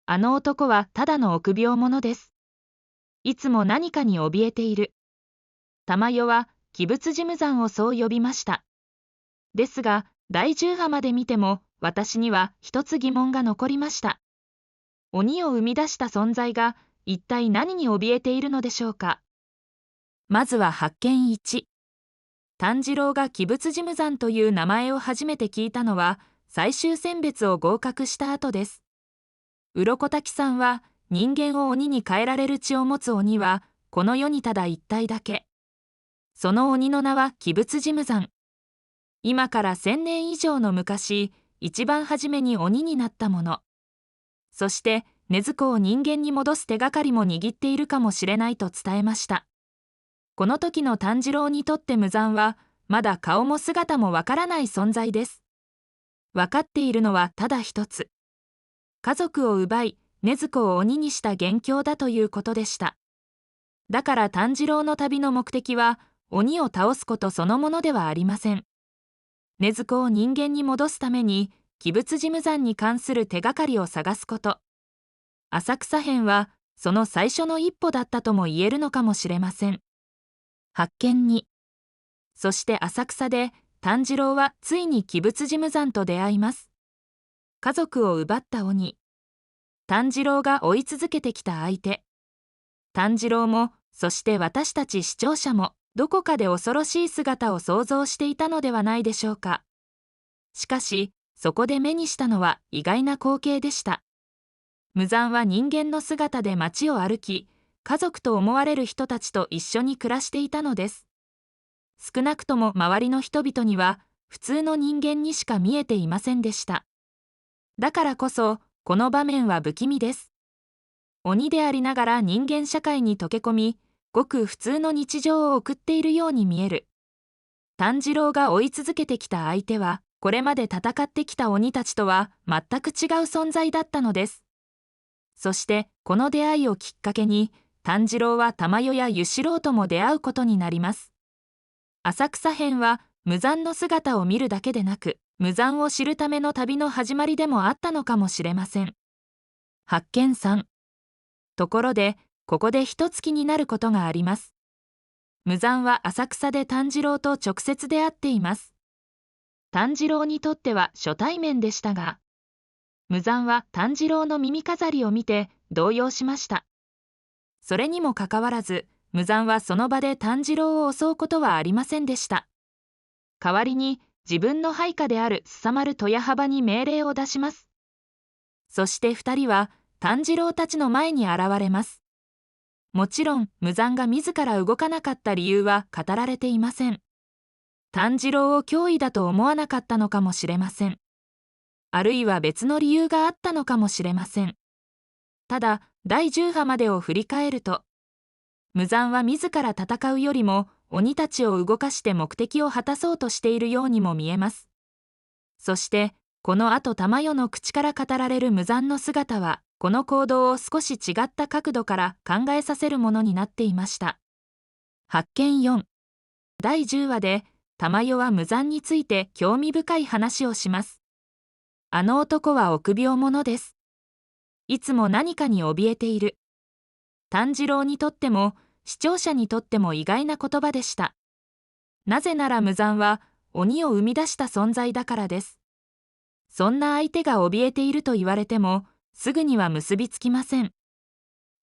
あの男はただの臆病者です。いつも何かに怯えている。玉代は鬼物事務山をそう呼びました。ですが、第10話まで見ても、私には一つ疑問が残りました。鬼を生み出した存在が、一体何に怯えているのでしょうか。まずは発見1。炭治郎が鬼物事務山という名前を初めて聞いたのは、最終選別を合格した後です。鱗滝さんは、人間を鬼に変えられる血を持つ鬼は、この世にただ一体だけ。その鬼の名は鬼物事務山。今から1000年以上の昔、一番初めに鬼になったもの。そして、禰豆子を人間に戻す手がかりも握っているかもしれないと伝えました。この時の炭治郎にとって無惨は、まだ顔も姿もわからない存在です。わかっているのはただ一つ。家族を奪い、禰豆子を鬼にした元凶だということでした。だから炭治郎の旅の目的は、鬼を倒すことそのものではありません。禰豆子を人間に戻すために、鬼物事務山に関する手がかりを探すこと。浅草編は、その最初の一歩だったとも言えるのかもしれません。発見2。そして浅草で、炭治郎はついに鬼物事務山と出会います。家族を奪った鬼。炭治郎が追い続けてきた相手。炭治郎も、そして私たち視聴者も、どこかで恐ろしい姿を想像していたのではないでしょうか。しかし、そこで目にしたのは意外な光景でした。無惨は人間の姿で街を歩き、家族と思われる人たちと一緒に暮らしていたのです。少なくとも周りの人々には、普通の人間にしか見えていませんでした。だからこそ、この場面は不気味です。鬼でありながら人間社会に溶け込み、ごく普通の日常を送っているように見える。炭治郎が追い続けてきた相手は、これまで戦ってきた鬼たちとは全く違う存在だったのです。そして、この出会いをきっかけに、炭治郎は玉代や与四郎とも出会うことになります。浅草編は、無惨の姿を見るだけでなく、無惨を知るための旅の始まりでもあったのかもしれません。発見3。ところで、ここで一つ気になることがあります。無惨は浅草で炭治郎と直接出会っています。炭治郎にとっては初対面でしたが、無惨は炭治郎の耳飾りを見て動揺しました。それにもかかわらず、無惨はその場で炭治郎を襲うことはありませんでした。代わりに自分の配下である須佐丸豊幅に命令を出します。そして二人は炭治郎たちの前に現れます。もちろん無惨が自ら動かなかった理由は語られていません。炭治郎を脅威だと思わなかったのかもしれません。あるいは別の理由があったのかもしれません。ただ、第10話までを振り返ると、無惨は自ら戦うよりも鬼たちを動かして目的を果たそうとしているようにも見えます。そして、この後玉代の口から語られる無惨の姿は、この行動を少し違った角度から考えさせるものになっていました。発見4。第10話で、玉代は無惨について興味深い話をします。あの男は臆病者です。いつも何かに怯えている。炭治郎にとっても、視聴者にとっても意外な言葉でした。なぜなら無惨は、鬼を生み出した存在だからです。そんな相手が怯えていると言われても、すぐには結びつきません。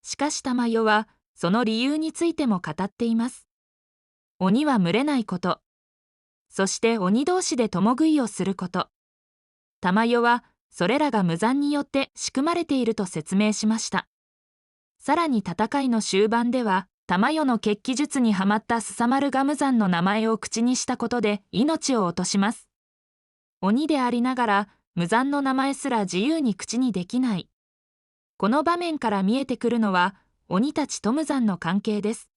しかし玉代は、その理由についても語っています。鬼は群れないこと。そして鬼同士で共食いをすること。玉代は、それらが無惨によって仕組まれていると説明しました。さらに戦いの終盤では、玉代の血気術にはまった須佐丸が無惨の名前を口にしたことで命を落とします。鬼でありながら、無惨の名前すら自由に口にできない。この場面から見えてくるのは、鬼たちと無惨の関係です。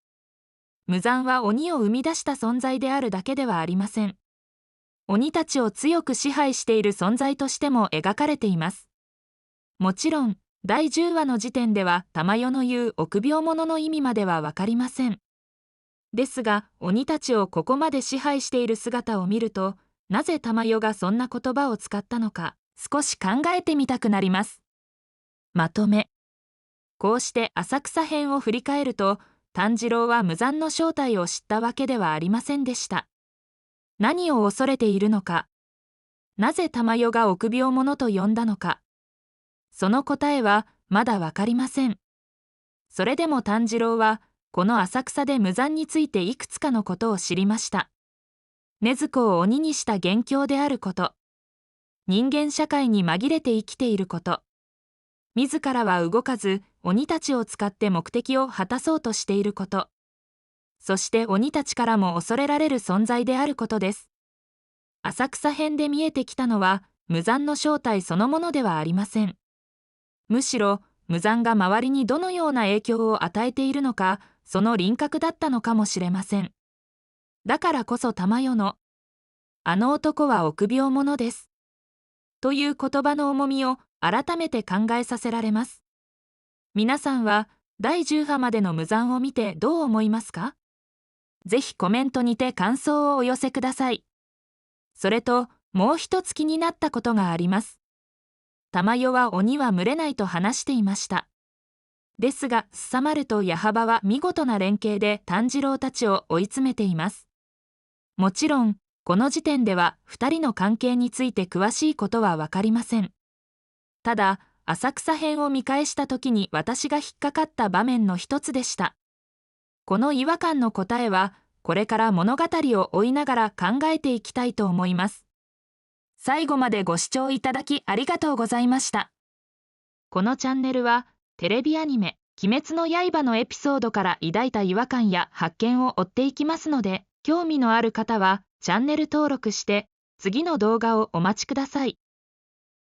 無惨は鬼を生み出した存在であるだけではありません。鬼たちを強く支配している存在としても描かれています。もちろん、第10話の時点では玉代の言う臆病者の意味まではわかりません。ですが、鬼たちをここまで支配している姿を見ると、なぜ玉代がそんな言葉を使ったのか、少し考えてみたくなります。まとめ。こうして浅草編を振り返ると、炭治郎は無惨の正体を知ったわけではありませんでした。何を恐れているのか。なぜ玉代が臆病者と呼んだのか。その答えはまだわかりません。それでも炭治郎は、この浅草で無惨についていくつかのことを知りました。禰豆子を鬼にした元凶であること。人間社会に紛れて生きていること。自らは動かず、鬼たちを使って目的を果たそうとしていること。そして鬼たちからも恐れられる存在であることです。浅草編で見えてきたのは、無惨の正体そのものではありません。むしろ、無惨が周りにどのような影響を与えているのか、その輪郭だったのかもしれません。だからこそ玉代の、あの男は臆病者です。という言葉の重みを改めて考えさせられます。皆さんは第10話までの無惨を見てどう思いますか？ぜひコメントにて感想をお寄せください。それと、もう一つ気になったことがあります。玉代は鬼は群れないと話していました。ですが、すさまると矢巾は見事な連携で炭治郎たちを追い詰めています。もちろん、この時点では2人の関係について詳しいことはわかりません。ただ、浅草編を見返した時に私が引っかかった場面の一つでした。この違和感の答えは、これから物語を追いながら考えていきたいと思います。最後までご視聴いただきありがとうございました。このチャンネルは、テレビアニメ、鬼滅の刃のエピソードから抱いた違和感や発見を追っていきますので、興味のある方はチャンネル登録して、次の動画をお待ちください。